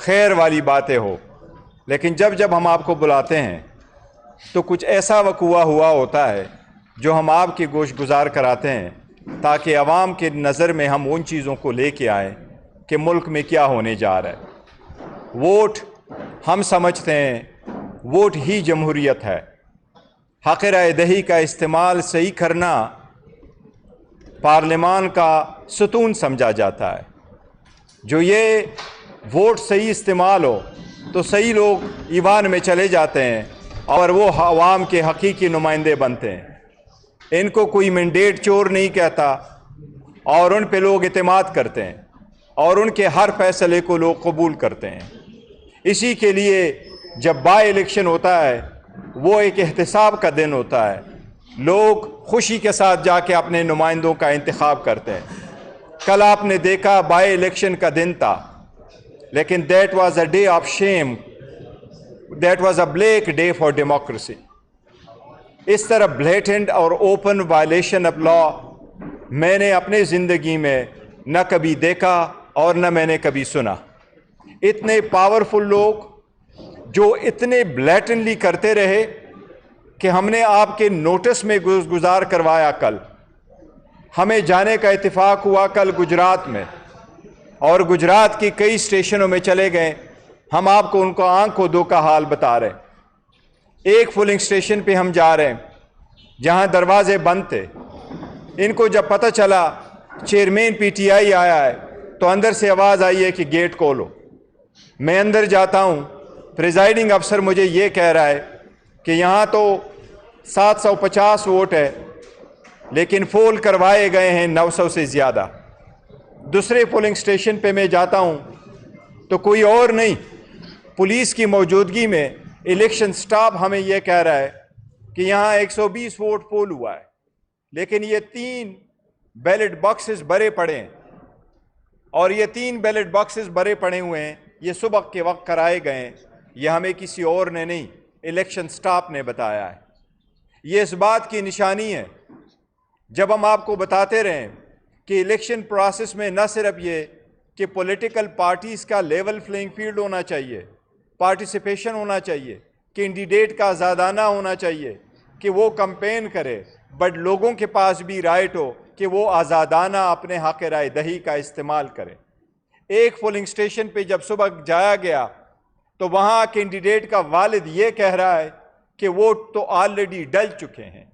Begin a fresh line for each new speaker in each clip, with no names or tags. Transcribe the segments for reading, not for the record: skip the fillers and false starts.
خیر والی باتیں ہو، لیکن جب جب ہم آپ کو بلاتے ہیں تو کچھ ایسا وقوع ہوا ہوتا ہے جو ہم آپ کی گوش گزار کراتے ہیں تاکہ عوام کے نظر میں ہم ان چیزوں کو لے کے آئیں کہ ملک میں کیا ہونے جا رہا ہے۔ ووٹ ہم سمجھتے ہیں ووٹ ہی جمہوریت ہے۔ حق رائے دہی کا استعمال صحیح کرنا پارلیمان کا ستون سمجھا جاتا ہے۔ جو یہ ووٹ صحیح استعمال ہو تو صحیح لوگ ایوان میں چلے جاتے ہیں اور وہ عوام کے حقیقی نمائندے بنتے ہیں۔ ان کو کوئی مینڈیٹ چور نہیں کہتا اور ان پہ لوگ اعتماد کرتے ہیں اور ان کے ہر فیصلے کو لوگ قبول کرتے ہیں۔ اسی کے لیے جب بائی الیکشن ہوتا ہے وہ ایک احتساب کا دن ہوتا ہے، لوگ خوشی کے ساتھ جا کے اپنے نمائندوں کا انتخاب کرتے ہیں۔ کل آپ نے دیکھا بائی الیکشن کا دن تھا، لیکن that was a day of shame, that was a black day for democracy. اس طرح بلیٹنٹ اور اوپن وائلیشن آف لا میں نے اپنی زندگی میں نہ کبھی دیکھا اور نہ میں نے کبھی سنا۔ اتنے پاورفل لوگ جو اتنے بلیٹنٹلی کرتے رہے کہ ہم نے آپ کے نوٹس میں گزار کروایا۔ کل ہمیں جانے کا اتفاق ہوا کل گجرات میں، اور گجرات کی کئی اسٹیشنوں میں چلے گئے۔ ہم آپ کو ان کو آنکھوں دو کا حال بتا رہے ہیں۔ ایک پولنگ اسٹیشن پہ ہم جا رہے ہیں جہاں دروازے بند تھے۔ ان کو جب پتہ چلا چیئرمین پی ٹی آئی آیا ہے تو اندر سے آواز آئی ہے کہ گیٹ کھولو۔ میں اندر جاتا ہوں، پریزائڈنگ افسر مجھے یہ کہہ رہا ہے کہ یہاں تو 750 ووٹ ہے لیکن پول کروائے گئے ہیں 900 سے زیادہ۔ دوسرے پولنگ اسٹیشن پہ میں جاتا ہوں تو کوئی اور نہیں، پولیس کی موجودگی میں الیکشن سٹاف ہمیں یہ کہہ رہا ہے کہ یہاں 120 ووٹ پول ہوا ہے، لیکن یہ 3 بیلٹ باکسز بھرے پڑے ہیں، اور یہ 3 بیلٹ باکسز بھرے پڑے ہوئے ہیں، یہ صبح کے وقت کرائے گئے ہیں۔ یہ ہمیں کسی اور نے نہیں، الیکشن سٹاف نے بتایا ہے۔ یہ اس بات کی نشانی ہے جب ہم آپ کو بتاتے رہیں کہ الیکشن پروسیس میں نہ صرف یہ کہ پولیٹیکل پارٹیز کا لیول پلینگ فیلڈ ہونا چاہیے، پارٹیسپیشن ہونا چاہیے، کینڈیڈیٹ کا آزادانہ ہونا چاہیے کہ وہ کمپین کرے، بٹ لوگوں کے پاس بھی رائٹ ہو کہ وہ آزادانہ اپنے حق رائے دہی کا استعمال کرے۔ ایک پولنگ اسٹیشن پہ جب صبح جایا گیا تو وہاں کینڈیڈیٹ کا والد یہ کہہ رہا ہے کہ ووٹ تو آلریڈی ڈل چکے ہیں،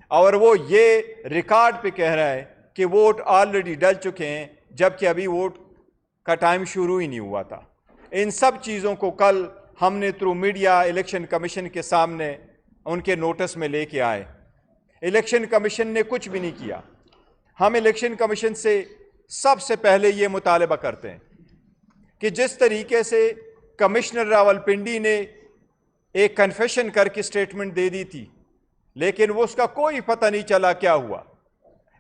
اور وہ یہ ریکارڈ پہ کہہ رہا ہے کہ ووٹ آلریڈی ڈل چکے ہیں، جبکہ ابھی ووٹ کا ٹائم شروع ہی نہیں ہوا تھا۔ ان سب چیزوں کو کل ہم نے تھرو میڈیا الیکشن کمیشن کے سامنے ان کے نوٹس میں لے کے آئے۔ الیکشن کمیشن نے کچھ بھی نہیں کیا۔ ہم الیکشن کمیشن سے سب سے پہلے یہ مطالبہ کرتے ہیں کہ جس طریقے سے کمشنر راولپنڈی نے ایک کنفیشن کر کے اسٹیٹمنٹ دے دی تھی، لیکن وہ اس کا کوئی پتہ نہیں چلا کیا ہوا،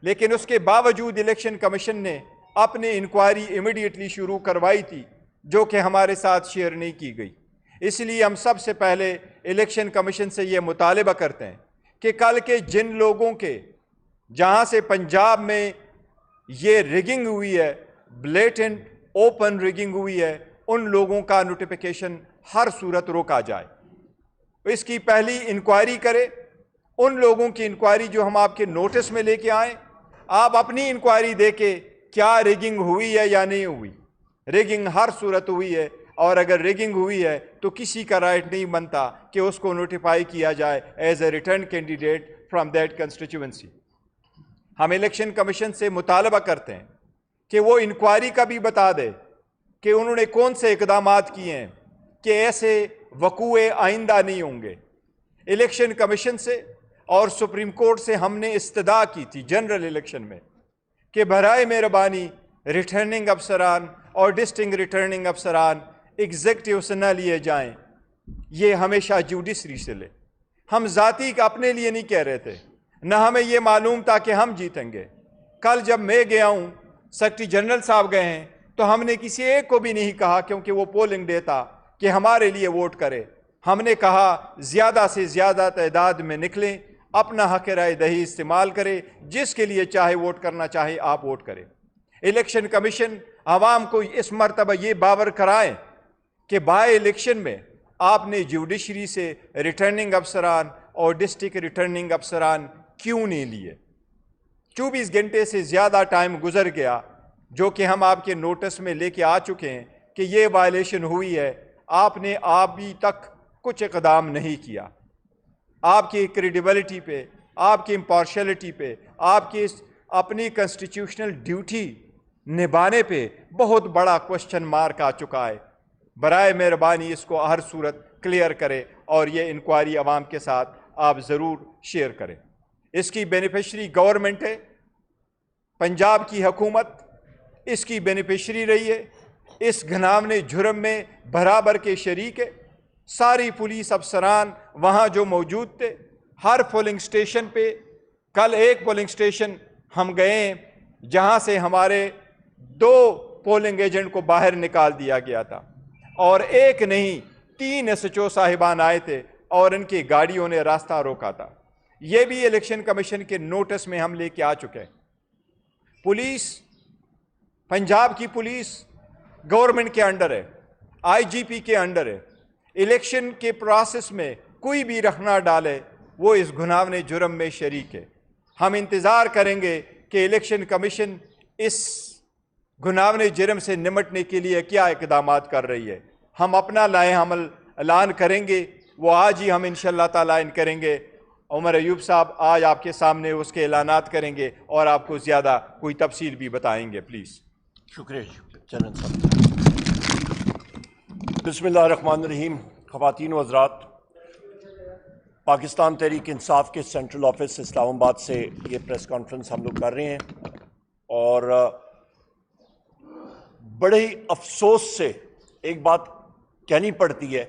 لیکن اس کے باوجود الیکشن کمیشن نے اپنی انکوائری امیڈیٹلی شروع کروائی تھی، جو کہ ہمارے ساتھ شیئر نہیں کی گئی۔ اس لیے ہم سب سے پہلے الیکشن کمیشن سے یہ مطالبہ کرتے ہیں کہ کل کے جن لوگوں کے جہاں سے پنجاب میں یہ ریگنگ ہوئی ہے، بلیٹنٹ اوپن ریگنگ ہوئی ہے، ان لوگوں کا نوٹیفیکیشن ہر صورت روکا جائے۔ اس کی پہلی انکوائری کرے، ان لوگوں کی انکوائری جو ہم آپ کے نوٹس میں لے کے آئیں۔ آپ اپنی انکوائری دے کے کیا ریگنگ ہوئی ہے یا نہیں ہوئی۔ ریگنگ ہر صورت ہوئی ہے، اور اگر ریگنگ ہوئی ہے تو کسی کا رائٹ نہیں بنتا کہ اس کو نوٹیفائی کیا جائے as a return candidate from that constituency. ہم الیکشن کمیشن سے مطالبہ کرتے ہیں کہ وہ انکوائری کا بھی بتا دے کہ انہوں نے کون سے اقدامات کیے ہیں کہ ایسے وقوع آئندہ نہیں ہوں گے۔ الیکشن کمیشن سے اور سپریم کورٹ سے ہم نے استدعا کی تھی جنرل الیکشن میں کہ برائے مہربانی ریٹرننگ افسران اور ڈسٹنگ ریٹرننگ افسران ایگزیکٹو سے نہ لیے جائیں، یہ ہمیشہ جوڈیشری سے لے۔ ہم ذاتی کا اپنے لیے نہیں کہہ رہے تھے، نہ ہمیں یہ معلوم تھا کہ ہم جیتیں گے۔ کل جب میں گیا ہوں، سیکرٹری جنرل صاحب گئے ہیں، تو ہم نے کسی ایک کو بھی نہیں کہا کیونکہ وہ پولنگ ڈے تھا کہ ہمارے لیے ووٹ کرے۔ ہم نے کہا زیادہ سے زیادہ تعداد میں نکلیں، اپنا حق رائے دہی استعمال کرے، جس کے لیے چاہے ووٹ کرنا چاہے آپ ووٹ کریں۔ الیکشن کمیشن عوام کو اس مرتبہ یہ باور کرائیں کہ بائی الیکشن میں آپ نے جوڈیشری سے ریٹرننگ افسران اور ڈسٹرکٹ ریٹرننگ افسران کیوں نہیں لیے؟ 24 گھنٹے سے زیادہ ٹائم گزر گیا جو کہ ہم آپ کے نوٹس میں لے کے آ چکے ہیں کہ یہ وائلیشن ہوئی ہے، آپ نے ابھی تک کچھ اقدام نہیں کیا۔ آپ کی کریڈیبلٹی پہ، آپ کی امپارشلٹی پہ، آپ کی اپنی کنسٹیٹیوشنل ڈیوٹی نبھانے پہ بہت بڑا کوشچن مارک آ چکا ہے۔ برائے مہربانی اس کو ہر صورت کلیئر کرے اور یہ انکوائری عوام کے ساتھ آپ ضرور شیئر کریں۔ اس کی بینیفیشری گورنمنٹ ہے، پنجاب کی حکومت اس کی بینیفیشری رہی ہے، اس گھناونے جرم میں برابر کے شریک ہے۔ ساری پولیس افسران وہاں جو موجود تھے، ہر پولنگ سٹیشن پہ، کل ایک پولنگ سٹیشن ہم گئے ہیں جہاں سے ہمارے 2 پولنگ ایجنٹ کو باہر نکال دیا گیا تھا، اور ایک نہیں 3 SHO صاحبان آئے تھے اور ان کی گاڑیوں نے راستہ روکا تھا۔ یہ بھی الیکشن کمیشن کے نوٹس میں ہم لے کے آ چکے ہیں۔ پولیس، پنجاب کی پولیس گورنمنٹ کے انڈر ہے، IGP کے انڈر ہے۔ الیکشن کے پروسیس میں کوئی بھی رخ نہ ڈالے وہ اس گناونے جرم میں شریک ہے۔ ہم انتظار کریں گے کہ الیکشن کمیشن اس گناونے جرم سے نمٹنے کے لیے کیا اقدامات کر رہی ہے۔ ہم اپنا لائحہ عمل اعلان کریں گے، وہ آج ہی ہم انشاءاللہ تعالیٰ کریں گے۔ عمر ایوب صاحب آج آپ کے سامنے اس کے اعلانات کریں گے اور آپ کو زیادہ کوئی تفصیل بھی بتائیں گے، پلیز۔
شکریہ چنن صاحب۔ بسم اللہ الرحمن الرحیم۔ خواتین و حضرات، پاکستان تحریک انصاف کے سینٹرل آفس اسلام آباد سے یہ پریس کانفرنس ہم لوگ کر رہے ہیں، اور بڑے ہی افسوس سے ایک بات کہنی پڑتی ہے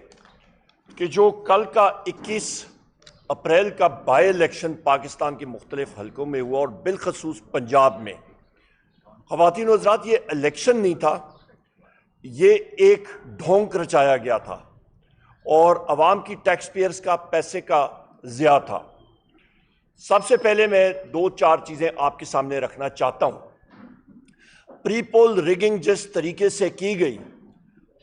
کہ جو کل کا 21 اپریل کا بائی الیکشن پاکستان کے مختلف حلقوں میں ہوا، اور بالخصوص پنجاب میں، خواتین و حضرات، یہ الیکشن نہیں تھا، یہ ایک ڈھونگ رچایا گیا تھا اور عوام کی ٹیکس پیئرز کا پیسے کا ضیاع تھا۔ سب سے پہلے میں 2-4 چیزیں آپ کے سامنے رکھنا چاہتا ہوں۔ پری پول ریگنگ جس طریقے سے کی گئی،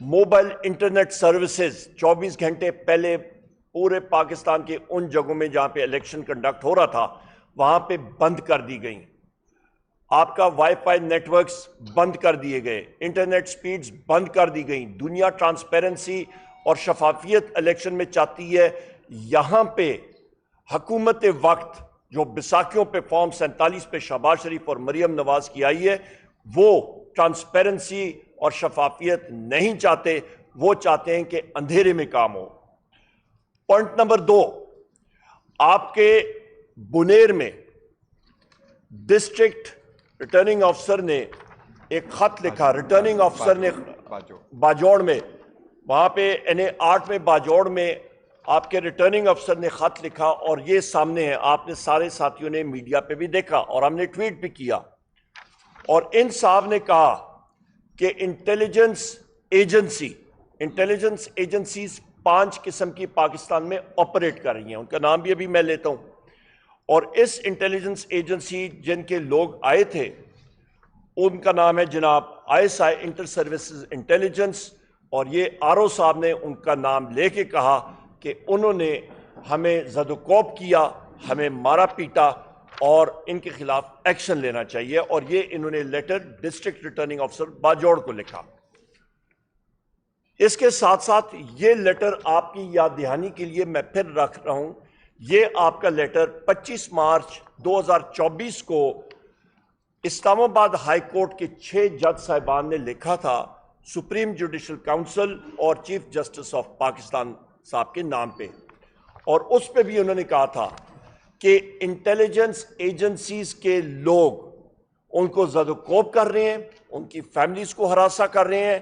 موبائل انٹرنیٹ سروسز 24 گھنٹے پہلے پورے پاکستان کے ان جگہوں میں جہاں پہ الیکشن کنڈکٹ ہو رہا تھا وہاں پہ بند کر دی گئیں۔ آپ کا وائی فائی نیٹ ورکس بند کر دیے گئے، انٹرنیٹ سپیڈز بند کر دی گئیں۔ دنیا ٹرانسپیرنسی اور شفافیت الیکشن میں چاہتی ہے، یہاں پہ حکومت وقت جو بیساکھیوں پہ فارم 47 پہ شہباز شریف اور مریم نواز کی آئی ہے، وہ ٹرانسپیرنسی اور شفافیت نہیں چاہتے، وہ چاہتے ہیں کہ اندھیرے میں کام ہو۔ پوائنٹ نمبر 2، آپ کے بنیر میں ڈسٹرکٹ ریٹرننگ آفیسر نے ایک خط لکھا، ریٹرننگ آفیسر نے باجوڑ میں، وہاں پہ NA8 میں باجوڑ میں آپ کے ریٹرننگ آفیسر نے خط لکھا، اور یہ سامنے ہے، آپ نے سارے ساتھیوں نے میڈیا پہ بھی دیکھا اور ہم نے ٹویٹ بھی کیا، اور ان صاحب نے کہا کہ انٹیلیجنس ایجنسیز 5 قسم کی پاکستان میں آپریٹ کر رہی ہیں، ان کا نام بھی ابھی میں لیتا ہوں، اور اس انٹیلیجنس ایجنسی جن کے لوگ آئے تھے ان کا نام ہے جناب ISI انٹر سروسز انٹیلیجنس، اور یہ RO صاحب نے ان کا نام لے کے کہا کہ انہوں نے ہمیں زد و کوب کیا، ہمیں مارا پیٹا، اور ان کے خلاف ایکشن لینا چاہیے، اور یہ انہوں نے letter district returning officer Bajaur کو لکھا۔ اس کے ساتھ ساتھ یہ لیٹر آپ کی یاد دہانی کے لیے میں پھر رکھ رہا ہوں، یہ آپ کا لیٹر 25 مارچ 2024 کو اسلام آباد ہائی کورٹ کے 6 جج صاحبان نے لکھا تھا سپریم جوڈیشل کاؤنسل اور چیف جسٹس آف پاکستان صاحب کے نام پہ، اور اس پہ بھی انہوں نے کہا تھا کہ انٹیلیجنس ایجنسیز کے لوگ ان کو زد و کوب کر رہے ہیں، ان کی فیملیز کو ہراساں کر رہے ہیں،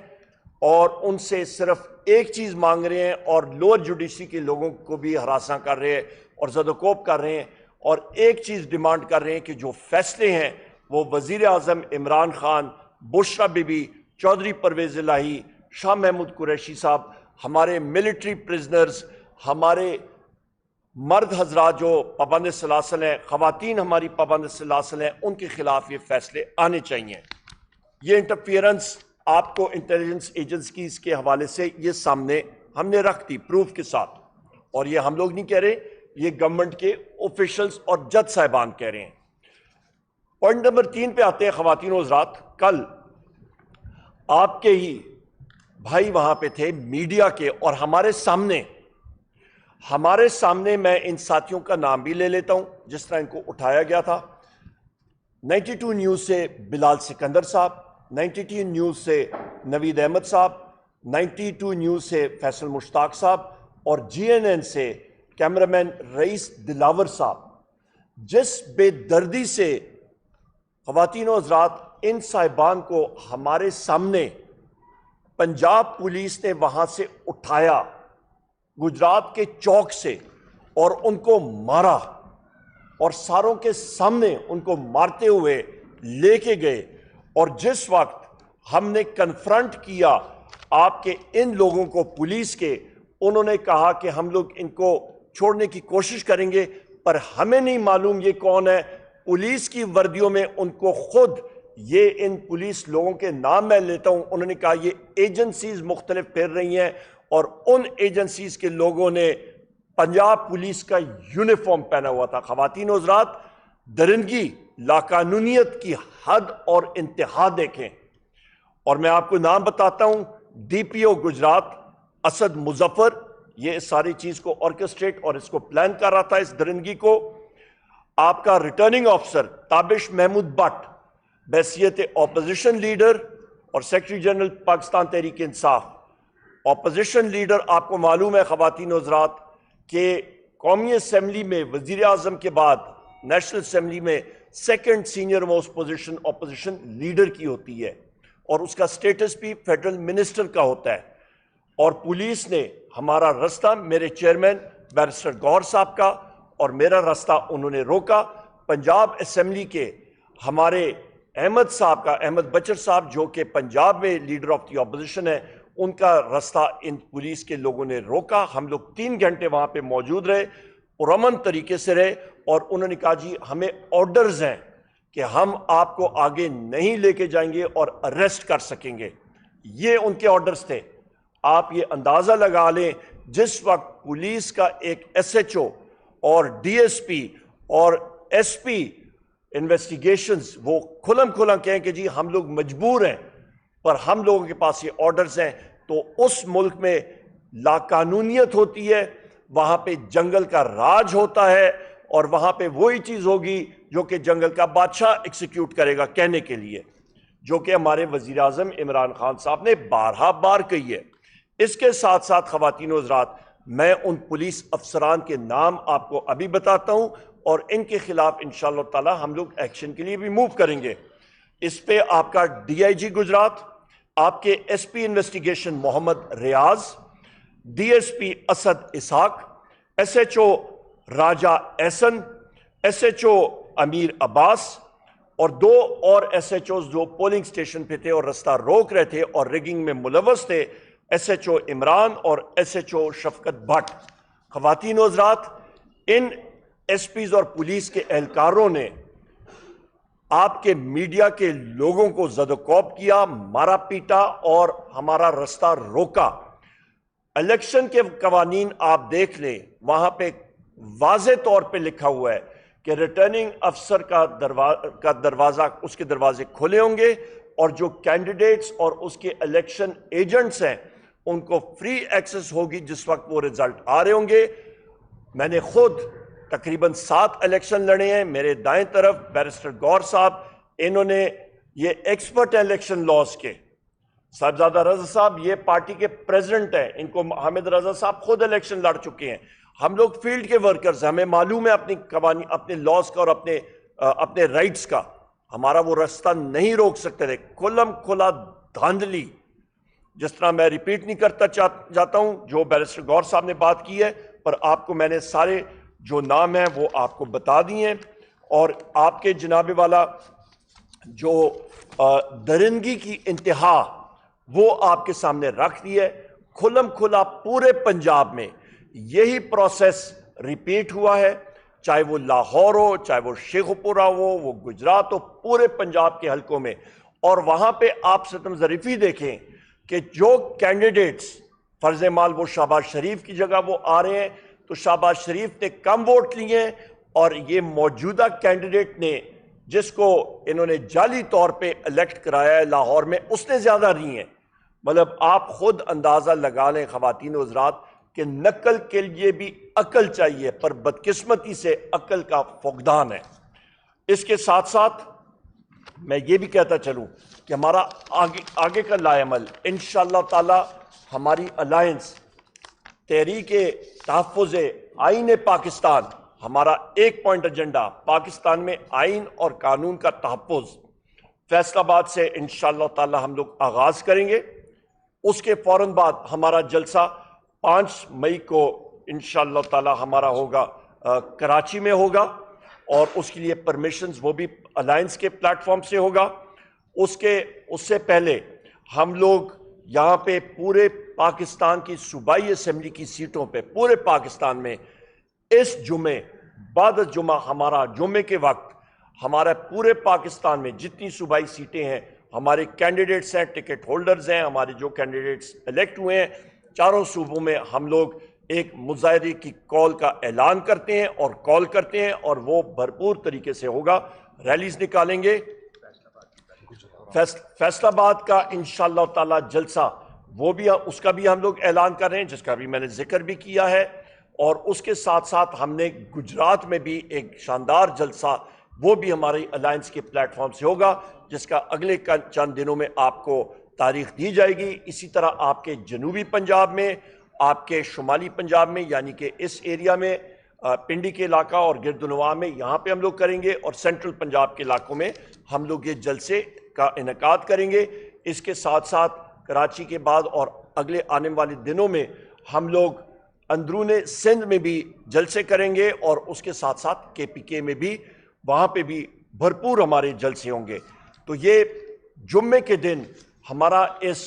اور ان سے صرف ایک چیز مانگ رہے ہیں، اور لوور جوڈیشری کے لوگوں کو بھی ہراساں کر رہے ہیں اور زد و کوب کر رہے ہیں، اور ایک چیز ڈیمانڈ کر رہے ہیں کہ جو فیصلے ہیں وہ وزیر اعظم عمران خان، بشرا بی بی، چودھری پرویز الہی، شاہ محمود قریشی صاحب، ہمارے ملٹری پرزنرز، ہمارے مرد حضرات جو پابند سلاسل ہیں، خواتین ہماری پابند سلاسل ہیں، ان کے خلاف یہ فیصلے آنے چاہیے۔ یہ انٹرفیئرنس آپ کو انٹیلیجنس ایجنسیز کے حوالے سے یہ سامنے ہم نے رکھ دی پروف کے ساتھ، اور یہ ہم لوگ نہیں کہہ رہے، یہ گورنمنٹ کے آفیشلز اور جج صاحبان کہہ رہے ہیں۔ پوائنٹ نمبر 3 پہ آتے ہیں خواتین و حضرات۔ کل آپ کے ہی بھائی وہاں پہ تھے میڈیا کے، اور ہمارے سامنے میں ان ساتھیوں کا نام بھی لے لیتا ہوں جس طرح ان کو اٹھایا گیا تھا۔ 92 نیوز سے بلال سکندر صاحب، 92 نیوز سے نوید احمد صاحب، 92 نیوز سے فیصل مشتاق صاحب، اور جی این این سے کیمرامین رئیس دلاور صاحب۔ جس بے دردی سے خواتین و حضرات ان صاحبان کو ہمارے سامنے پنجاب پولیس نے وہاں سے اٹھایا گجرات کے چوک سے، اور ان کو مارا، اور ساروں کے سامنے ان کو مارتے ہوئے لے کے گئے، اور جس وقت ہم نے کنفرنٹ کیا آپ کے ان لوگوں کو پولیس کے، انہوں نے کہا کہ ہم لوگ ان کو چھوڑنے کی کوشش کریں گے، پر ہمیں نہیں معلوم یہ کون ہے۔ پولیس کی وردیوں میں ان کو خود یہ ان پولیس لوگوں کے نام میں لیتا ہوں، انہوں نے کہا یہ ایجنسیز مختلف پھیر رہی ہیں، اور ان ایجنسیز کے لوگوں نے پنجاب پولیس کا یونیفارم پہنا ہوا تھا۔ خواتین و حضرات، درندگی، لاقانونیت کی حد اور انتہا دیکھیں، اور میں آپ کو نام بتاتا ہوں۔ ڈی پی او گجرات اسد مظفر، یہ اس ساری چیز کو آرکسٹریٹ اور اس کو پلان کر رہا تھا، اس درندگی کو۔ آپ کا ریٹرننگ آفیسر تابش محمود بٹ بحیثیت اپوزیشن لیڈر اور secretary general Pakistan Tehreek Insaf. Opposition leader, آپ کو معلوم ہے خواتین و حضرات کہ قومی اسمبلی میں وزیر اعظم کے بعد نیشنل اسمبلی میں second senior most position opposition leader کی ہوتی ہے، اور اس کا سٹیٹس بھی فیڈرل منسٹر کا ہوتا ہے۔ اور پولیس نے ہمارا رستہ، میرے چیئرمین بیرسٹر گور صاحب کا اور میرا رستہ انہوں نے روکا۔ پنجاب اسمبلی کے ہمارے احمد صاحب کا، احمد بچر صاحب جو کہ پنجاب میں لیڈر آف دی اپوزیشن ہے، ان کا راستہ ان پولیس کے لوگوں نے روکا۔ ہم لوگ 3 گھنٹے وہاں پہ موجود رہے، پرامن طریقے سے رہے، اور انہوں نے کہا جی ہمیں آرڈرز ہیں کہ ہم آپ کو آگے نہیں لے کے جائیں گے اور اریسٹ کر سکیں گے۔ یہ ان کے آرڈرز تھے۔ آپ یہ اندازہ لگا لیں، جس وقت پولیس کا ایک ایس ایچ او اور ڈی ایس پی اور ایس پی انویسٹیگیشنز وہ کھلم کھلا کہیں کہ جی ہم لوگ مجبور ہیں، پر ہم لوگوں کے پاس یہ آرڈرز ہیں، تو اس ملک میں لاقانونیت ہوتی ہے، وہاں پہ جنگل کا راج ہوتا ہے، اور وہاں پہ وہی چیز ہوگی جو کہ جنگل کا بادشاہ ایکسیکیوٹ کرے گا، کہنے کے لیے، جو کہ ہمارے وزیر اعظم عمران خان صاحب نے بارہا بار کہی ہے۔ اس کے ساتھ ساتھ خواتین و حضرات، میں ان پولیس افسران کے نام آپ کو ابھی بتاتا ہوں، اور ان کے خلاف انشاءاللہ تعالی ہم لوگ ایکشن کے لیے بھی موو کریں گے۔ اس پہ آپ کا ڈی آئی جی گجرات، آپ کے ایس پی انویسٹیگیشن محمد ریاض، ڈی ایس پی اسد اسحاق، ایس ایچ او راجہ احسن، ایس ایچ او امیر عباس، اور 2 اور ایس ایچ اوز جو پولنگ سٹیشن پہ تھے اور رستہ روک رہے تھے اور ریگنگ میں ملوث تھے، ایس ایچ او عمران اور ایس ایچ او شفقت بھٹ۔ خواتین و حضرات، ان ایس پیز اور پولیس کے اہلکاروں نے آپ کے میڈیا کے لوگوں کو زد و کوب کیا، مارا پیٹا اور ہمارا رستہ روکا۔ الیکشن کے قوانین آپ دیکھ لیں، وہاں پہ واضح طور پہ لکھا ہوا ہے کہ ریٹرننگ افسر کا دروازہ، اس کے دروازے کھلے ہوں گے، اور جو کینڈیڈیٹس اور اس کے الیکشن ایجنٹس ہیں ان کو فری ایکسس ہوگی جس وقت وہ رزلٹ آ رہے ہوں گے۔ میں نے خود تقریباً 7 الیکشن لڑے ہیں، میرے دائیں طرف بیرسٹر گور صاحب، انہوں نے یہ ایکسپرٹ الیکشن لاز کے، صاحبزادہ رضا صاحب یہ پارٹی کے پریزیڈنٹ ہیں، ان کو حامد رضا صاحب خود الیکشن لڑ چکے ہیں۔ ہم لوگ فیلڈ کے ورکرز ہیں، ہمیں معلوم ہے اپنی قوانین، اپنے لاز کا اور اپنے رائٹس کا، ہمارا وہ راستہ نہیں روک سکتے تھے۔ کھلم کھلا دھاندلی، جس طرح میں ریپیٹ نہیں کرتا جاتا ہوں جو بیرسٹر گور صاحب نے بات کی ہے، پر آپ کو میں نے سارے جو نام ہیں وہ آپ کو بتا دیے ہیں، اور آپ کے جناب والا جو درندگی کی انتہا وہ آپ کے سامنے رکھ دی ہے۔ کھلم کھلا پورے پنجاب میں یہی پروسیس ریپیٹ ہوا ہے، چاہے وہ لاہور ہو، چاہے وہ شیخوپورہ ہو، وہ گجرات ہو، پورے پنجاب کے حلقوں میں، اور وہاں پہ آپ ستم ظریفی دیکھیں کہ جو کینڈیڈیٹس فرض مال وہ شہباز شریف کی جگہ وہ آ رہے ہیں تو شہباز شریف نے کم ووٹ لیے ہیں، اور یہ موجودہ کینڈیڈیٹ نے جس کو انہوں نے جعلی طور پہ الیکٹ کرایا ہے لاہور میں اس نے زیادہ لی ہیں۔ مطلب آپ خود اندازہ لگا لیں خواتین و حضرات کہ نقل کے لیے بھی عقل چاہیے، پر بدقسمتی سے عقل کا فقدان ہے۔ اس کے ساتھ ساتھ میں یہ بھی کہتا چلوں کہ ہمارا آگے کا لائے عمل انشاءاللہ تعالی ہماری الائنس تحریک تحفظ آئین پاکستان، ہمارا ایک پوائنٹ ایجنڈا پاکستان میں آئین اور قانون کا تحفظ، فیصل آباد سے انشاءاللہ تعالی ہم لوگ آغاز کریں گے۔ اس کے فوراً بعد ہمارا جلسہ 5 مئی کو انشاءاللہ تعالی ہمارا ہوگا کراچی میں ہوگا، اور اس کے لیے پرمیشنز وہ بھی الائنس کے پلیٹ فارم سے ہوگا۔ اس سے پہلے ہم لوگ یہاں پہ پورے پاکستان کی صوبائی اسمبلی کی سیٹوں پہ پورے پاکستان میں اس جمعے بعد جمعہ ہمارا جمعے کے وقت ہمارا پورے پاکستان میں جتنی صوبائی سیٹیں ہیں ہمارے کینڈیڈیٹس ہیں، ٹکٹ ہولڈرز ہیں، ہمارے جو کینڈیڈیٹس الیکٹ ہوئے ہیں چاروں صوبوں میں ہم لوگ ایک مظاہرے کی کال کا اعلان کرتے ہیں اور کال کرتے ہیں، اور وہ بھرپور طریقے سے ہوگا۔ ریلیز نکالیں گے۔ فیصل آباد کا انشاءاللہ تعالی جلسہ وہ بھی اس کا بھی ہم لوگ اعلان کر رہے ہیں، جس کا بھی میں نے ذکر بھی کیا ہے، اور اس کے ساتھ ساتھ ہم نے گجرات میں بھی ایک شاندار جلسہ وہ بھی ہماری الائنس کے پلیٹ فارم سے ہوگا، جس کا اگلے چند دنوں میں آپ کو تاریخ دی جائے گی۔ اسی طرح آپ کے جنوبی پنجاب میں، آپ کے شمالی پنجاب میں، یعنی کہ اس ایریا میں پنڈی کے علاقہ اور گردنواں میں یہاں پہ ہم لوگ کریں گے، اور سینٹرل پنجاب کے علاقوں میں ہم لوگ یہ جلسے کا انعقاد کریں گے۔ اس کے ساتھ ساتھ کراچی کے بعد اور اگلے آنے والے دنوں میں ہم لوگ اندرون سندھ میں بھی جلسے کریں گے، اور اس کے ساتھ ساتھ کے پی کے میں بھی وہاں پہ بھی بھرپور ہمارے جلسے ہوں گے۔ تو یہ جمعے کے دن ہمارا اس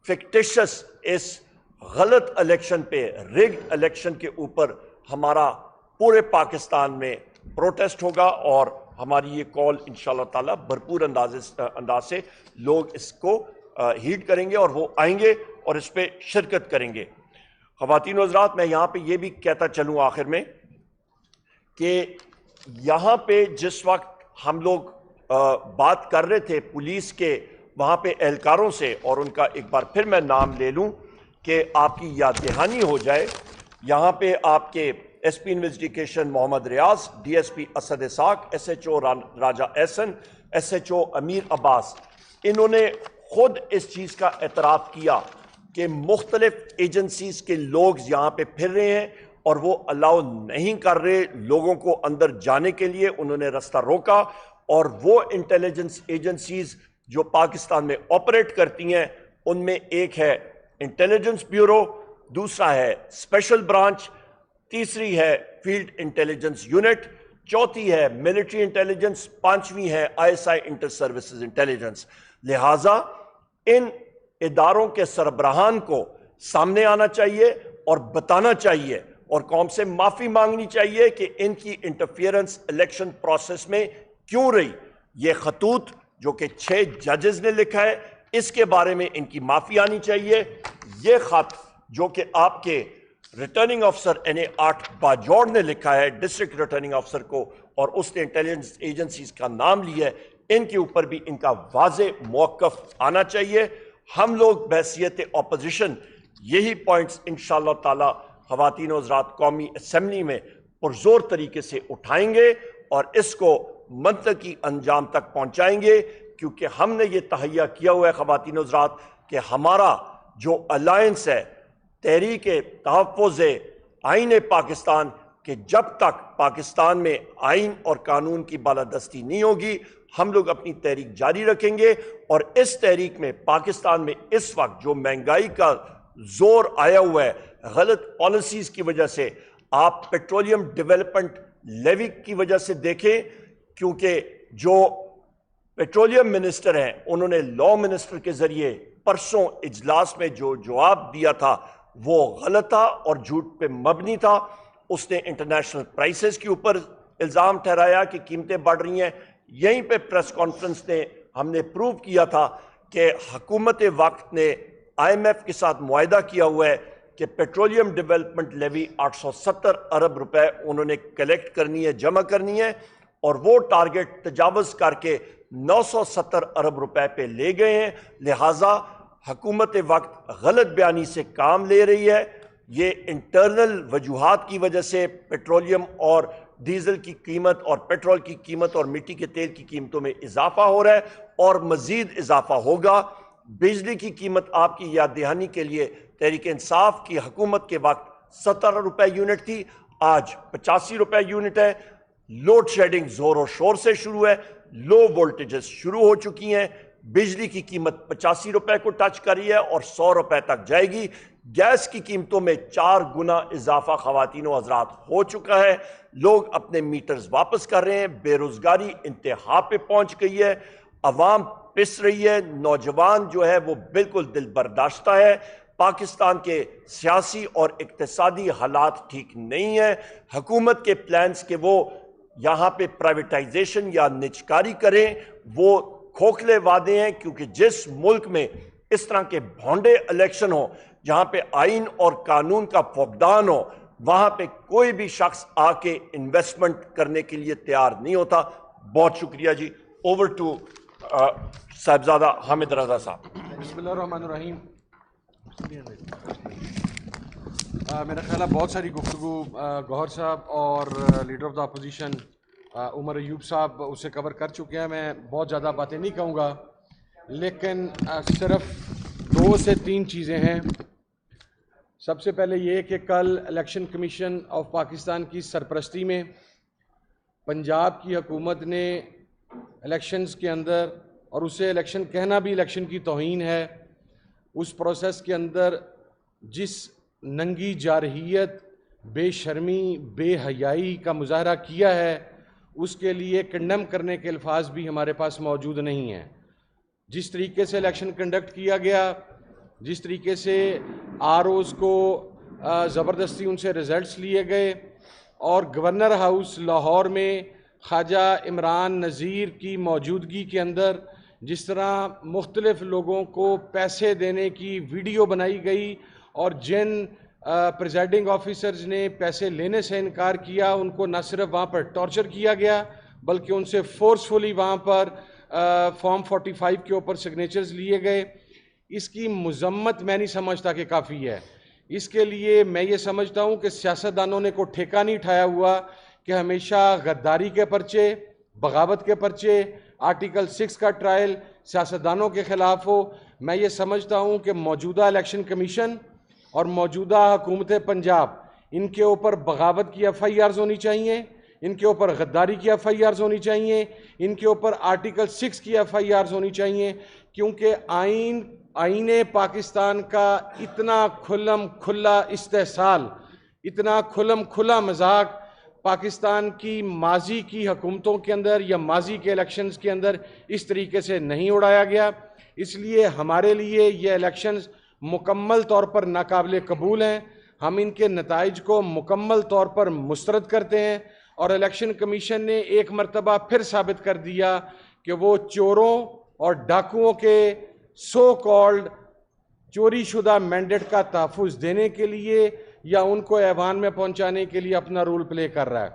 فکٹیشس، اس غلط الیکشن پہ، ریگڈ الیکشن کے اوپر ہمارا پورے پاکستان میں پروٹیسٹ ہوگا، اور ہماری یہ کال انشاءاللہ تعالی بھرپور انداز سے لوگ اس کو ہیڈ کریں گے، اور وہ آئیں گے اور اس پہ شرکت کریں گے۔ خواتین و حضرات، میں یہاں پہ یہ بھی کہتا چلوں آخر میں کہ یہاں پہ جس وقت ہم لوگ بات کر رہے تھے پولیس کے وہاں پہ اہلکاروں سے، اور ان کا ایک بار پھر میں نام لے لوں کہ آپ کی یاد دہانی ہو جائے، یہاں پہ آپ کے ایس پی انویسٹیگیشن محمد ریاض، ڈی ایس پی اسد اسحاق، ایس ایچ او راجہ احسن، ایس ایچ او امیر عباس، انہوں نے خود اس چیز کا اعتراف کیا کہ مختلف ایجنسیز کے لوگ یہاں پہ پھر رہے ہیں اور وہ الاؤ نہیں کر رہے لوگوں کو اندر جانے کے لیے، انہوں نے رستہ روکا، اور وہ انٹیلیجنس ایجنسیز جو پاکستان میں آپریٹ کرتی ہیں ان میں ایک ہے انٹیلیجنس بیورو، دوسرا ہے اسپیشل برانچ، تیسری ہے فیلڈ انٹیلیجنس یونٹ، چوتھی ہے ملٹری انٹیلیجنس، پانچویں ہے I S I inter services intelligence. لہٰذا ان اداروں کے سربراہان کو سامنے آنا چاہیے اور بتانا چاہیے اور قوم سے معافی مانگنی چاہیے کہ ان کی انٹرفیئرنس الیکشن پروسیس میں کیوں رہی۔ یہ خطوط جو کہ 6 ججز نے لکھا ہے، اس کے بارے میں ان کی معافی آنی چاہیے۔ یہ خط جو کہ آپ کے ریٹرننگ آفیسر NA8 باجوڑ نے لکھا ہے ڈسٹرکٹ ریٹرننگ آفیسر کو، اور اس نے انٹیلیجنس ایجنسیز کا نام لیا ہے، ان کے اوپر بھی ان کا واضح موقف آنا چاہیے۔ ہم لوگ بحیثیت اپوزیشن یہی پوائنٹس انشاءاللہ تعالی خواتین و حضرات قومی اسمبلی میں پرزور طریقے سے اٹھائیں گے اور اس کو منطقی انجام تک پہنچائیں گے، کیونکہ ہم نے یہ تہیہ کیا ہوا ہے خواتین و حضرات کہ ہمارا جو الائنس ہے تحریک تحفظ آئین پاکستان، کہ جب تک پاکستان میں آئین اور قانون کی بالادستی نہیں ہوگی ہم لوگ اپنی تحریک جاری رکھیں گے۔ اور اس تحریک میں پاکستان میں اس وقت جو مہنگائی کا زور آیا ہوا ہے غلط پالیسیز کی وجہ سے، آپ پیٹرولیم ڈیولپمنٹ لیوی کی وجہ سے دیکھیں، کیونکہ جو پیٹرولیم منسٹر ہیں انہوں نے لا منسٹر کے ذریعے پرسوں اجلاس میں جو جواب دیا تھا وہ غلط تھا اور جھوٹ پہ مبنی تھا۔ اس نے انٹرنیشنل پرائسز کے اوپر الزام ٹھہرایا کہ قیمتیں بڑھ رہی ہیں، یہیں پہ پریس کانفرنس نے ہم نے پروو کیا تھا کہ حکومت وقت نے IMF کے ساتھ معاہدہ کیا ہوا ہے کہ پیٹرولیم ڈیولپمنٹ لیوی 870 ارب روپے انہوں نے کلیکٹ کرنی ہے، جمع کرنی ہے، اور وہ ٹارگٹ تجاوز کر کے 970 ارب روپے پہ لے گئے ہیں۔ لہٰذا حکومت وقت غلط بیانی سے کام لے رہی ہے۔ یہ انٹرنل وجوہات کی وجہ سے پیٹرولیم اور ڈیزل کی قیمت اور پیٹرول کی قیمت اور مٹی کے تیل کی قیمتوں میں اضافہ ہو رہا ہے اور مزید اضافہ ہوگا۔ بجلی کی قیمت آپ کی یاد دہانی کے لیے تحریک انصاف کی حکومت کے وقت 70 روپے یونٹ تھی، آج 85 روپے یونٹ ہے۔ لوڈ شیڈنگ زور و شور سے شروع ہے، لو وولٹیجز شروع ہو چکی ہیں، بجلی کی قیمت 85 روپے کو ٹچ کری ہے اور 100 روپے تک جائے گی۔ گیس کی قیمتوں میں 4 گنا اضافہ خواتین و حضرات ہو چکا ہے، لوگ اپنے میٹرز واپس کر رہے ہیں، بے روزگاری انتہا پہ پہنچ گئی ہے، عوام پس رہی ہے، نوجوان جو ہے وہ بالکل دل برداشتہ ہے۔ پاکستان کے سیاسی اور اقتصادی حالات ٹھیک نہیں ہیں۔ حکومت کے پلانز کہ وہ یہاں پہ پرائیویٹائزیشن یا نجکاری کریں وہ کھوکھلے وعدے ہیں، کیونکہ جس ملک میں اس طرح کے بھونڈے الیکشن ہوں، جہاں پہ آئین اور قانون کا فقدان ہو، وہاں پہ کوئی بھی شخص آ کے انویسٹمنٹ کرنے کے لیے تیار نہیں ہوتا۔ بہت شکریہ جی۔ اوور ٹو صاحبزادہ حامد رضا صاحب۔
بسم اللہ الرحمن الرحیم۔ میرا خیال ہے بہت ساری گفتگو گوہر صاحب اور leader of the opposition Omar Ayub صاحب اسے کور کر چکے ہیں، میں بہت زیادہ باتیں نہیں کہوں گا، لیکن صرف 2 سے 3 چیزیں ہیں۔ سب سے پہلے یہ کہ کل الیکشن کمیشن آف پاکستان کی سرپرستی میں پنجاب کی حکومت نے الیکشنز کے اندر، اور اسے الیکشن کہنا بھی الیکشن کی توہین ہے، اس پروسیس کے اندر جس ننگی جارحیت، بے شرمی، بے حیائی کا مظاہرہ کیا ہے، اس کے لیے کنڈم کرنے کے الفاظ بھی ہمارے پاس موجود نہیں ہیں۔ جس طریقے سے الیکشن کنڈکٹ کیا گیا، جس طریقے سے ROs کو زبردستی ان سے رزلٹس لیے گئے، اور گورنر ہاؤس لاہور میں خواجہ عمران نذیر کی موجودگی کے اندر جس طرح مختلف لوگوں کو پیسے دینے کی ویڈیو بنائی گئی، اور جن پریزائڈنگ آفیسرز نے پیسے لینے سے انکار کیا، ان کو نہ صرف وہاں پر ٹارچر کیا گیا بلکہ ان سے فورسفلی وہاں پر فارم 45 کے اوپر سگنیچرز لیے گئے۔ اس کی مذمت میں نہیں سمجھتا کہ کافی ہے۔ اس کے لیے میں یہ سمجھتا ہوں کہ سیاستدانوں نے کوئی ٹھیکہ نہیں اٹھایا ہوا کہ ہمیشہ غداری کے پرچے، بغاوت کے پرچے، آرٹیکل 6 کا ٹرائل سیاستدانوں کے خلاف ہو۔ میں یہ سمجھتا ہوں کہ موجودہ الیکشن کمیشن اور موجودہ حکومت پنجاب، ان کے اوپر بغاوت کی FIRs ہونی چاہیے، ان کے اوپر غداری کی FIRs ہونی چاہیے، ان کے اوپر آرٹیکل 6 کی FIRs ہونی چاہیے، کیونکہ آئین پاکستان کا اتنا کھلم کھلا استحصال، اتنا کھلم کھلا مذاق پاکستان کی ماضی کی حکومتوں کے اندر یا ماضی کے الیکشنز کے اندر اس طریقے سے نہیں اڑایا گیا۔ اس لیے ہمارے لیے یہ الیکشنز مکمل طور پر ناقابل قبول ہیں۔ ہم ان کے نتائج کو مکمل طور پر مسترد کرتے ہیں، اور الیکشن کمیشن نے ایک مرتبہ پھر ثابت کر دیا کہ وہ چوروں اور ڈاکوؤں کے سو کالڈ چوری شدہ مینڈیٹ کا تحفظ دینے کے لیے یا ان کو ایوان میں پہنچانے کے لیے اپنا رول پلے کر رہا ہے۔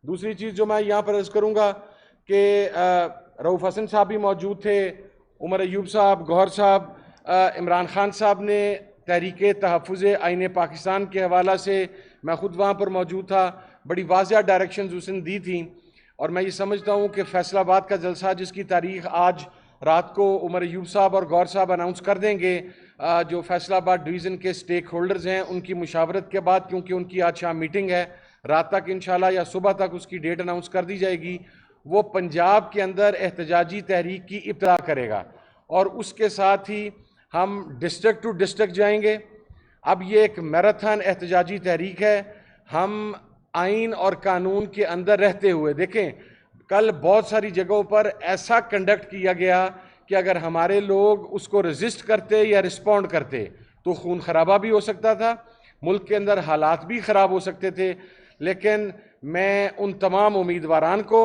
دوسری چیز جو میں یہاں پر عرض کروں گا کہ رؤوف حسن صاحب بھی موجود تھے، عمر ایوب صاحب، گوہر صاحب، عمران خان صاحب نے تحریک تحفظ آئین پاکستان کے حوالہ سے، میں خود وہاں پر موجود تھا، بڑی واضح ڈائریکشنز اس نے دی تھیں، اور میں یہ سمجھتا ہوں کہ فیصل آباد کا جلسہ جس کی تاریخ آج رات کو عمر ایوب صاحب اور گوہر صاحب اناؤنس کر دیں گے، جو فیصل آباد ڈویژن کے سٹیک ہولڈرز ہیں ان کی مشاورت کے بعد، کیونکہ ان کی آج شام میٹنگ ہے، رات تک انشاءاللہ یا صبح تک اس کی ڈیٹ اناؤنس کر دی جائے گی، وہ پنجاب کے اندر احتجاجی تحریک کی ابتدا کرے گا، اور اس کے ساتھ ہی ہم ڈسٹرکٹ ٹو ڈسٹرکٹ جائیں گے۔ اب یہ ایک میراتھن احتجاجی تحریک ہے، ہم آئین اور قانون کے اندر رہتے ہوئے، دیکھیں کل بہت ساری جگہوں پر ایسا کنڈکٹ کیا گیا کہ اگر ہمارے لوگ اس کو رزسٹ کرتے یا رسپونڈ کرتے تو خون خرابہ بھی ہو سکتا تھا، ملک کے اندر حالات بھی خراب ہو سکتے تھے، لیکن میں ان تمام امیدواران کو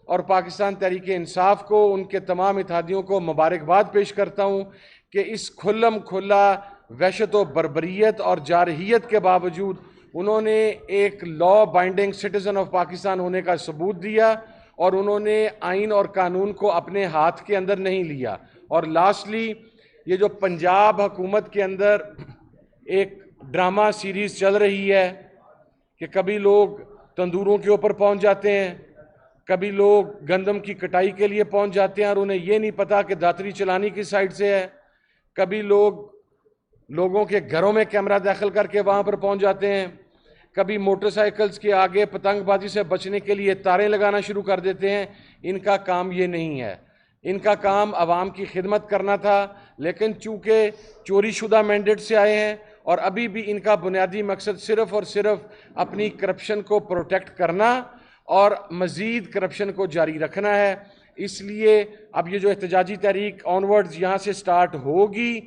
اور پاکستان تحریک انصاف کو، ان کے تمام اتحادیوں کو مبارکباد پیش کرتا ہوں کہ اس کھلم کھلا وحشت و بربریت اور جارحیت کے باوجود انہوں نے ایک لا بائنڈنگ سٹیزن آف پاکستان ہونے کا ثبوت دیا اور انہوں نے آئین اور قانون کو اپنے ہاتھ کے اندر نہیں لیا. اور لاسٹلی یہ جو پنجاب حکومت کے اندر ایک ڈرامہ سیریز چل رہی ہے کہ کبھی لوگ تندوروں کے اوپر پہنچ جاتے ہیں، کبھی لوگ گندم کی کٹائی کے لیے پہنچ جاتے ہیں اور انہیں یہ نہیں پتا کہ داتری چلانی کی سائڈ سے ہے، کبھی لوگوں کے گھروں میں کیمرہ داخل کر کے وہاں پر پہنچ جاتے ہیں، کبھی موٹر سائیکلز کے آگے پتنگ بازی سے بچنے کے لیے تاریں لگانا شروع کر دیتے ہیں. ان کا کام یہ نہیں ہے، ان کا کام عوام کی خدمت کرنا تھا، لیکن چونکہ چوری شدہ مینڈیٹ سے آئے ہیں اور ابھی بھی ان کا بنیادی مقصد صرف اور صرف اپنی کرپشن کو پروٹیکٹ کرنا اور مزید کرپشن کو جاری رکھنا ہے. اس لیے اب یہ جو احتجاجی تحریک آنورڈز یہاں سے سٹارٹ ہوگی،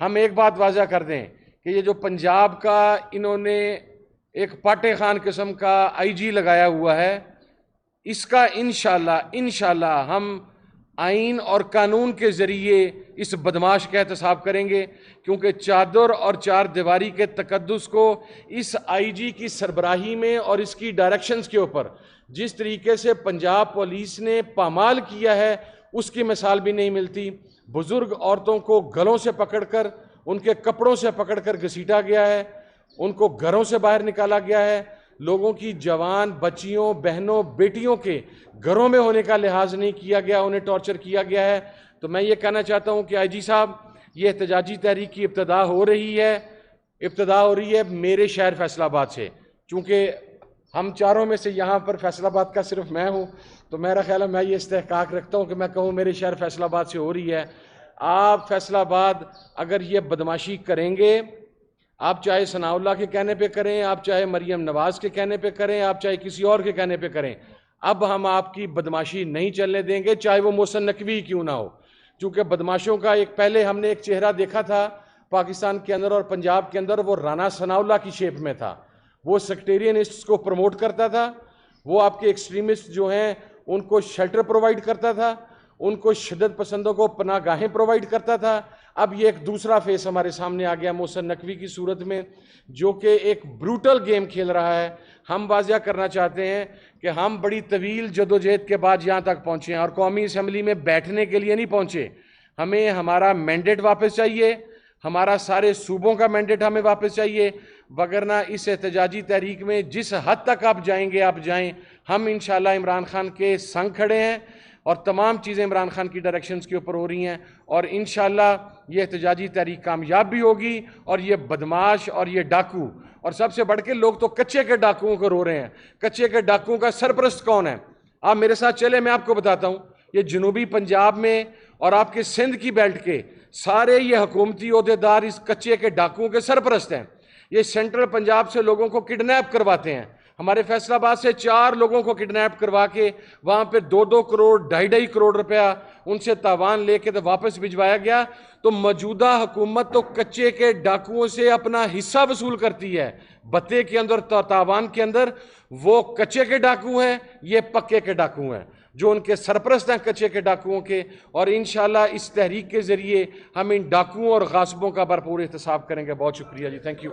ہم ایک بات واضح کر دیں کہ یہ جو پنجاب کا انہوں نے ایک پاٹے خان قسم کا آئی جی لگایا ہوا ہے، اس کا انشاءاللہ ہم آئین اور قانون کے ذریعے اس بدماش کا احتساب کریں گے، کیونکہ چادر اور چار دیواری کے تقدس کو اس آئی جی کی سربراہی میں اور اس کی ڈائریکشنز کے اوپر جس طریقے سے پنجاب پولیس نے پامال کیا ہے اس کی مثال بھی نہیں ملتی. بزرگ عورتوں کو گلوں سے پکڑ کر، ان کے کپڑوں سے پکڑ کر گھسیٹا گیا ہے، ان کو گھروں سے باہر نکالا گیا ہے، لوگوں کی جوان بچیوں، بہنوں، بیٹیوں کے گھروں میں ہونے کا لحاظ نہیں کیا گیا، انہیں ٹارچر کیا گیا ہے. تو میں یہ کہنا چاہتا ہوں کہ آئی جی صاحب، یہ احتجاجی تحریک کی ابتدا ہو رہی ہے میرے شہر فیصل آباد سے. چونکہ ہم چاروں میں سے یہاں پر فیصل آباد کا صرف میں ہوں، تو میرا خیال ہے میں یہ استحقاق رکھتا ہوں کہ میں کہوں میرے شہر فیصل آباد سے ہو رہی ہے. آپ فیصل آباد اگر یہ بدماشی کریں گے، آپ چاہے ثناء اللہ کے کہنے پہ کریں، آپ چاہے مریم نواز کے کہنے پہ کریں، آپ چاہے کسی اور کے کہنے پہ کریں، اب ہم آپ کی بدماشی نہیں چلنے دیں گے، چاہے وہ محسن نقوی کیوں نہ ہو. چونکہ بدماشوں کا پہلے ہم نے ایک چہرہ دیکھا تھا پاکستان کے اندر اور پنجاب کے اندر، وہ رانا ثناء اللہ کی شیپ میں تھا. وہ سیکٹیرینسٹ کو پروموٹ کرتا تھا، وہ آپ کے ایکسٹریمسٹ جو ہیں ان کو شیلٹر پرووائڈ کرتا تھا، ان کو شدت پسندوں کو پناہ گاہیں پرووائڈ کرتا تھا. اب یہ ایک دوسرا فیس ہمارے سامنے آ گیا محسن نقوی کی صورت میں، جو کہ ایک بروٹل گیم کھیل رہا ہے. ہم واضح کرنا چاہتے ہیں کہ ہم بڑی طویل جدوجہد کے بعد یہاں تک پہنچے ہیں اور قومی اسمبلی میں بیٹھنے کے لیے نہیں پہنچے. ہمیں ہمارا مینڈیٹ واپس چاہیے، ہمارا سارے صوبوں کا مینڈیٹ ہمیں واپس چاہیے، وگرنہ اس احتجاجی تحریک میں جس حد تک آپ جائیں گے آپ جائیں. ہم انشاءاللہ عمران خان کے سنگ کھڑے ہیں اور تمام چیزیں عمران خان کی ڈائریکشنز کے اوپر ہو رہی ہیں، اور انشاءاللہ یہ احتجاجی تحریک کامیاب بھی ہوگی. اور یہ بدماش اور یہ ڈاکو، اور سب سے بڑھ کے لوگ تو کچے کے ڈاکوؤں کو رو رہے ہیں. کچے کے ڈاکوؤں کا سرپرست کون ہے؟ آپ میرے ساتھ چلے، میں آپ کو بتاتا ہوں. یہ جنوبی پنجاب میں اور آپ کے سندھ کی بیلٹ کے سارے یہ حکومتی عہدیدار اس کچے کے ڈاکوؤں کے سرپرست ہیں. یہ سینٹرل پنجاب سے لوگوں کو کڈنیپ کرواتے ہیں. ہمارے فیصل آباد سے 4 لوگوں کو کڈنیپ کروا کے وہاں پہ 2-2 کروڑ 2.5 کروڑ روپیہ ان سے تاوان لے کے تو واپس بھجوایا گیا. تو موجودہ حکومت تو کچے کے ڈاکوؤں سے اپنا حصہ وصول کرتی ہے. بتے کے اندر تاوان کے اندر وہ کچے کے ڈاکو ہیں، یہ پکے کے ڈاکو ہیں جو ان کے سرپرست ہیں کچے کے ڈاکوؤں کے. اور انشاءاللہ اس تحریک کے ذریعے ہم ان ڈاکوؤں اور غاصبوں کا بھرپور احتساب کریں گے. بہت شکریہ جی، تھینک یو.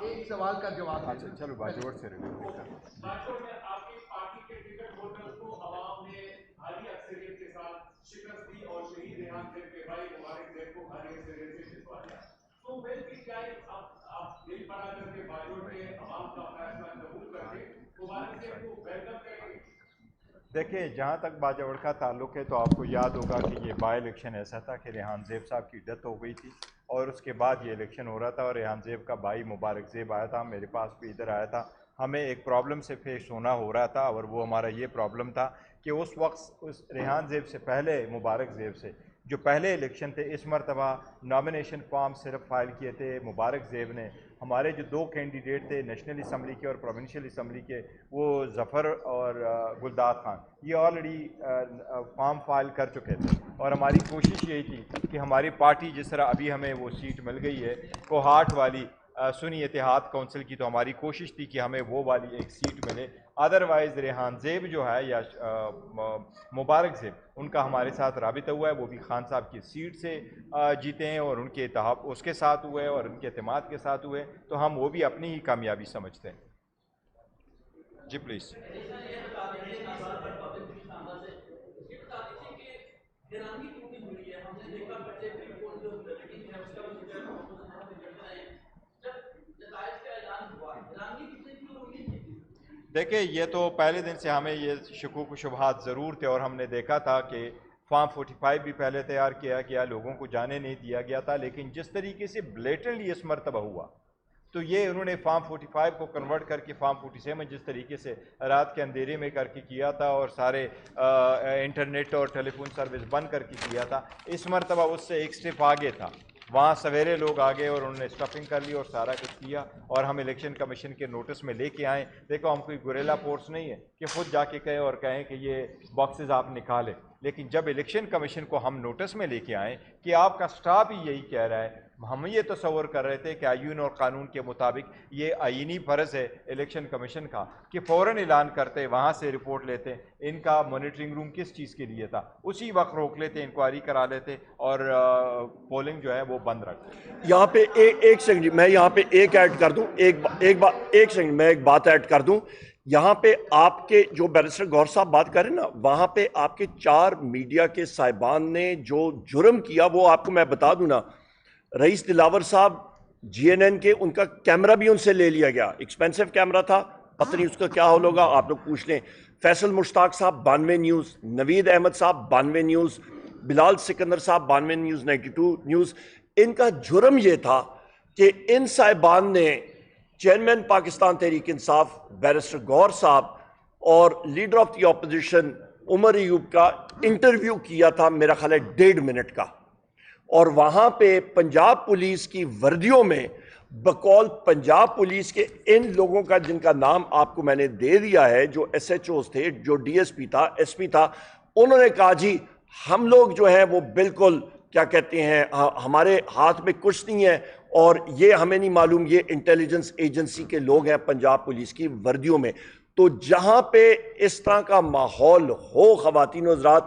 ایک سوال کا جواب.
چلو باجوڑ سے ریلیٹ کر.
باجوڑ میں آپ کی پارٹی کے ٹکٹ ہولڈرز کو عوام نے بھاری اکثریت کے ساتھ شکست دی اور شہید ریحان زیب کے بھائی مبارک زیب کو بھاری اکثریت سے جتوا دیا. تو ویل کی کیا آپ دل بنا کر کے باجوڑ کے عوام کا فیصلہ قبول کر کے مبارک زیب کو ویلکم کریں گے؟
دیکھیں، جہاں تک باجوڑ کا تعلق ہے تو آپ کو یاد ہوگا کہ یہ بائی الیکشن ایسا تھا کہ ریحان زیب صاحب کی ڈیتھ ہو گئی تھی اور اس کے بعد یہ الیکشن ہو رہا تھا اور ریحان زیب کا بھائی مبارک زیب آیا تھا، میرے پاس بھی ادھر آیا تھا ہمیں ایک پرابلم سے فیس ہونا ہو رہا تھا، اور وہ ہمارا یہ پرابلم تھا کہ اس وقت اس ریحان زیب سے پہلے، مبارک زیب سے جو پہلے الیکشن تھے، اس مرتبہ نامینیشن فارم صرف فائل کیے تھے مبارک زیب نے. ہمارے جو 2 کینڈیڈیٹ تھے نیشنل اسمبلی کے اور پروونشل اسمبلی کے، وہ ظفر اور گلداد خان، یہ آلریڈی فارم فائل کر چکے تھے. اور ہماری کوشش یہی تھی کہ ہماری پارٹی، جس طرح ابھی ہمیں وہ سیٹ مل گئی ہے کوہاٹ والی سنی اتحاد کونسل کی، تو ہماری کوشش تھی کہ ہمیں وہ والی ایک سیٹ ملے. ادروائز ریحان زیب جو ہے یا مبارک زیب، ان کا ہمارے ساتھ رابطہ ہوا ہے، وہ بھی خان صاحب کی سیٹ سے جیتے ہیں، اور ان کے اتحاد اس کے ساتھ ہوئے اور ان کے اعتماد کے ساتھ ہوئے، تو ہم وہ بھی اپنی ہی کامیابی سمجھتے ہیں. جی پلیز. دیکھیں، یہ تو پہلے دن سے ہمیں یہ شکوک و شبہات ضرور تھے، اور ہم نے دیکھا تھا کہ فارم 45 بھی پہلے تیار کیا گیا، لوگوں کو جانے نہیں دیا گیا تھا. لیکن جس طریقے سے بلیٹنلی اس مرتبہ ہوا، تو یہ انہوں نے فارم 45 کو کنورٹ کر کے فارم 47 جس طریقے سے رات کے اندھیرے میں کر کے کیا تھا، اور سارے انٹرنیٹ اور ٹیلی فون سروس بند کر کے کیا تھا، اس مرتبہ اس سے ایک سٹیپ آگے تھا. وہاں سویرے لوگ آگے اور انہوں نے اسٹفنگ کر لی اور سارا کچھ کیا، اور ہم الیکشن کمیشن کے نوٹس میں لے کے آئیں. دیکھو، ہم کوئی گوریلا فورس نہیں ہے کہ خود جا کے کہیں اور کہیں کہ یہ باکسز آپ نکالیں. لیکن جب الیکشن کمیشن کو ہم نوٹس میں لے کے آئیں کہ آپ کا سٹاف ہی یہی کہہ رہا ہے، ہم یہ تصور کر رہے تھے کہ آئین اور قانون کے مطابق یہ آئینی فرض ہے الیکشن کمیشن کا کہ فوراً اعلان کرتے، وہاں سے رپورٹ لیتے. ان کا مانیٹرنگ روم کس چیز کے لیے تھا؟ اسی وقت روک لیتے، انکوائری کرا لیتے، اور پولنگ جو ہے وہ بند رکھتے.
یہاں پہ ایک سیکنڈ، میں یہاں پہ ایک ایڈ کر دوں، ایک سیکنڈ میں ایک بات ایڈ کر دوں. یہاں پہ آپ کے جو بیرسٹر گور صاحب بات کر رہے ہیں نا، وہاں پہ آپ کے 4 میڈیا کے صاحبان نے جو جرم کیا، وہ آپ کو میں بتا دوں نا. رئیس دلاور صاحب GNN کے، ان کا کیمرہ بھی ان سے لے لیا گیا، ایکسپینسو کیمرہ تھا، پتہ نہیں اس کا کیا حال ہوگا، آپ لوگ پوچھ لیں. فیصل مشتاق صاحب 92 نیوز، نوید احمد صاحب 92 نیوز، بلال سکندر صاحب 92 نیوز، 92 نیوز. ان کا جرم یہ تھا کہ ان صاحبان نے چیئرمین پاکستان تحریک انصاف بیرسٹر گور صاحب اور leader of the opposition Omar Ayub کا انٹرویو کیا تھا، میرا خیال ہے 1.5 منٹ کا. اور وہاں پہ پنجاب پولیس کی وردیوں میں بقول پنجاب پولیس کے ان لوگوں کا، جن کا نام آپ کو میں نے دے دیا ہے، جو SHOs تھے، جو DSP تھا، SP تھا، انہوں نے کہا جی ہم لوگ جو ہیں وہ بالکل کیا کہتے ہیں، ہمارے ہاتھ میں کچھ نہیں ہے، اور یہ ہمیں نہیں معلوم، یہ انٹیلیجنس ایجنسی کے لوگ ہیں پنجاب پولیس کی وردیوں میں. تو جہاں پہ اس طرح کا ماحول ہو خواتین و حضرات،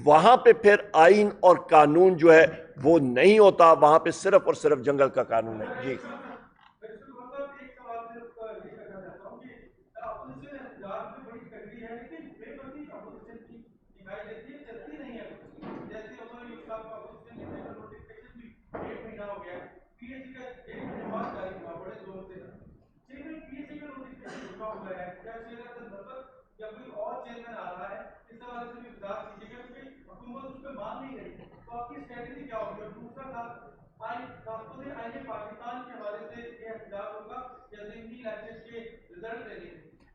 وہاں پہ پھر آئین اور قانون جو ہے وہ نہیں ہوتا، وہاں پہ صرف اور صرف جنگل کا قانون ہے. جی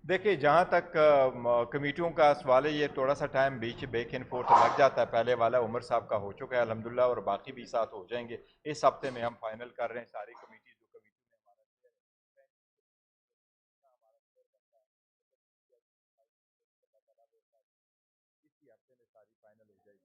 دیکھیں، جہاں تک کمیٹیوں کا سوال ہے، یہ تھوڑا سا ٹائم بیچ بیک اینڈ فورتھ لگ جاتا ہے. پہلے والا عمر صاحب کا ہو چکا ہے الحمدللہ، اور باقی بھی ساتھ ہو جائیں گے. اس ہفتے میں ہم فائنل کر رہے ہیں ساری کمیٹی جو کمیٹی میں ہمارا اسی ہفتے میں ساری فائنل ہو جائے گی.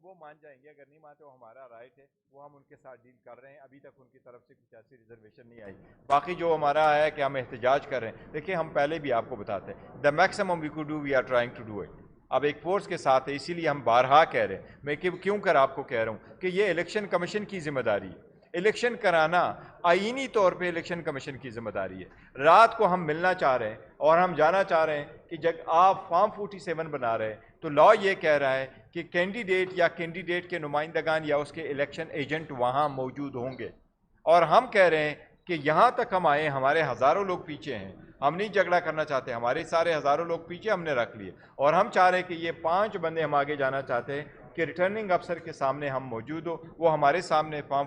وہ مان جائیں گے، اگر نہیں مانتے وہ ہمارا رائٹ ہے، وہ ہم ان کے ساتھ ڈیل کر رہے ہیں. ابھی تک ان کی طرف سے کچھ ایسی ریزرویشن نہیں آئی. باقی جو ہمارا ہے کہ ہم احتجاج کر رہے ہیں، دیکھیں ہم پہلے بھی آپ کو بتاتے ہیں the maximum we could do we are trying to do it. اب ایک فورس کے ساتھ ہے، اسی لیے ہم بارہا کہہ رہے ہیں. میں کیوں کر آپ کو کہہ رہا ہوں کہ یہ الیکشن کمیشن کی ذمہ داری ہے. الیکشن کرانا آئینی طور پہ الیکشن کمیشن کی ذمہ داری ہے. رات کو ہم ملنا چاہ رہے ہیں اور ہم جانا چاہ رہے ہیں کہ جب آپ فارم 47 بنا رہے ہیں تو لا یہ کہہ رہا ہے کہ کینڈیڈیٹ یا کینڈیڈیٹ کے نمائندگان یا اس کے الیکشن ایجنٹ وہاں موجود ہوں گے. اور ہم کہہ رہے ہیں کہ یہاں تک ہم آئے، ہمارے ہزاروں لوگ پیچھے ہیں، ہم نہیں جھگڑا کرنا چاہتے، ہمارے سارے ہزاروں لوگ پیچھے ہم نے رکھ لیے. اور ہم چاہ رہے ہیں کہ یہ 5 بندے ہم آگے جانا چاہتے ہیں کہ ریٹرننگ افسر کے سامنے ہم موجود ہو، وہ ہمارے سامنے فارم